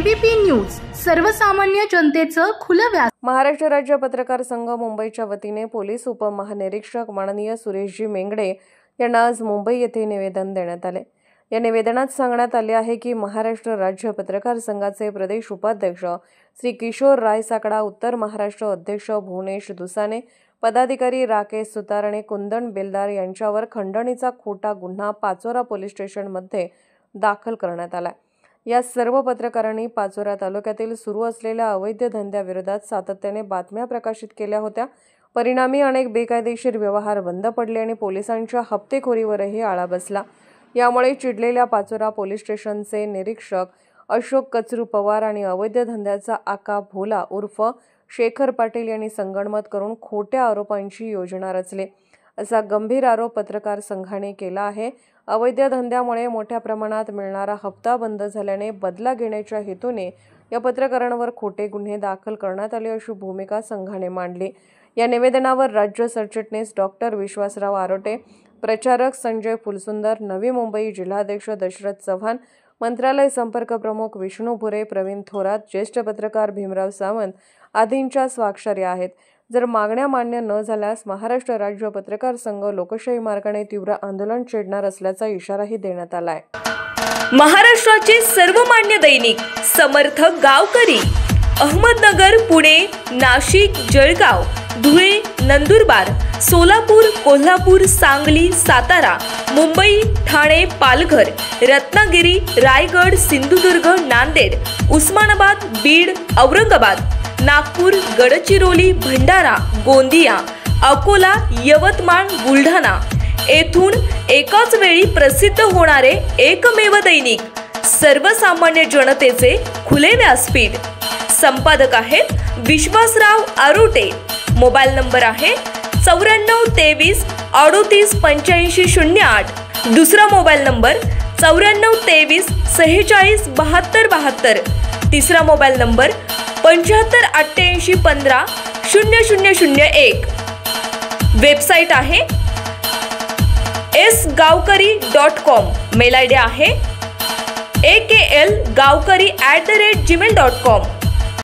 ABP news सर्वसामान्य जनतेचं खुलं व्यास। महाराष्ट्र राज्य पत्रकार संघ मुंबईच्या वतीने पोलीस उपमहानिरीक्षक माननीय सुरेशजी मेंगडे यांना आज मुंबई येथे निवेदन देण्यात आले। या निवेदनात सांगण्यात आले आहे की महाराष्ट्र राज्य पत्रकार संघाचे प्रदेश उपाध्यक्ष श्री किशोर राय साकडा, उत्तर महाराष्ट्र अध्यक्ष भुवनेश दुसाने, पदाधिकारी राकेश सुतार आणि कुंदन बेलदार यांच्यावर खंडणीचा खोटा गुन्हा पाचोरा पोलीस स्टेशनमध्ये दाखल करण्यात आला। या सर्व पत्रकारांनी पाचोरा तालुक्यातील सुरू असलेल्या अवैध धंद्याविरोधात सातत्याने बातम्या प्रकाशित केल्या होत्या। परिणामी अनेक बेकायदेशीर व्यवहार बंद पडले आणि पोलिसांच्या हप्तेखोरीवरही आळा बसला। यामुळे चिडलेल्या पाचोरा पोलीस स्टेशनचे निरीक्षक अशोक कचरू पवार आणि अवैध धंद्याचा आका भोला उर्फ शेखर पाटील यांनी संगनमत करून खोट्या आरोपांची योजना रचली, असा गंभीर आरोप पत्रकार संघाने केला आहे। अवैध धंद्यामुळे मोठ्या प्रमाणात मिळणारा हप्ता बंद झाल्याने बदला घेण्याच्या हेतूने या पत्रकारांवर खोटे गुन्हे दाखल करण्यात आले, अशी भूमिका संघाने मांडली। या निवेदनावर राज्य सरचिटणीस डॉक्टर विश्वासराव आरोटे, प्रचारक संजय फुलसुंदर, नवी मुंबई जिल्हाध्यक्ष दशरथ चव्हाण, मंत्रालय संपर्क प्रमुख विष्णू भुरे, प्रवीण थोरात, ज्येष्ठ पत्रकार भीमराव सावंत आदींच्या स्वाक्षऱ्या आहेत। जर मागण्या मान्य न झाल्यास महाराष्ट्र राज्य पत्रकार संघ लोकशाही मार्गाने तीव्र आंदोलन छेडणार असल्याचा इशाराही देण्यात आला आहे। महाराष्ट्राचे सर्वमान्य दैनिक समर्थ गावकरी अहमदनगर, पुणे, नाशिक, जळगाव, धुळे, नंदुरबार, सोलापूर, कोल्हापूर, सांगली, सातारा, मुंबई, ठाणे, पालघर, रत्नागिरी, रायगड, सिंधुदुर्ग, नांदेड, उस्मानाबाद, बीड, औरंगाबाद, नागपूर, गडचिरोली, भंडारा, गोंदिया, अकोला, यवतमाळ, बुलढाणा येथून एकाच वेळी प्रसिद्ध होणारे एकमेव दैनिक, सर्वसामान्य जनतेचे खुले व्यासपीठ। संपादक आहेत विश्वासराव आरोटे। मोबाईल नंबर आहे 94 23 38 85 08। दुसरा मोबाईल नंबर 94 23 46 72 72। तिसरा मोबाईल नंबर 75 88 15 0001। वेबसाईट आहे sgavkari.com। मेल आयडी आहे aklgavkari@gmail.com।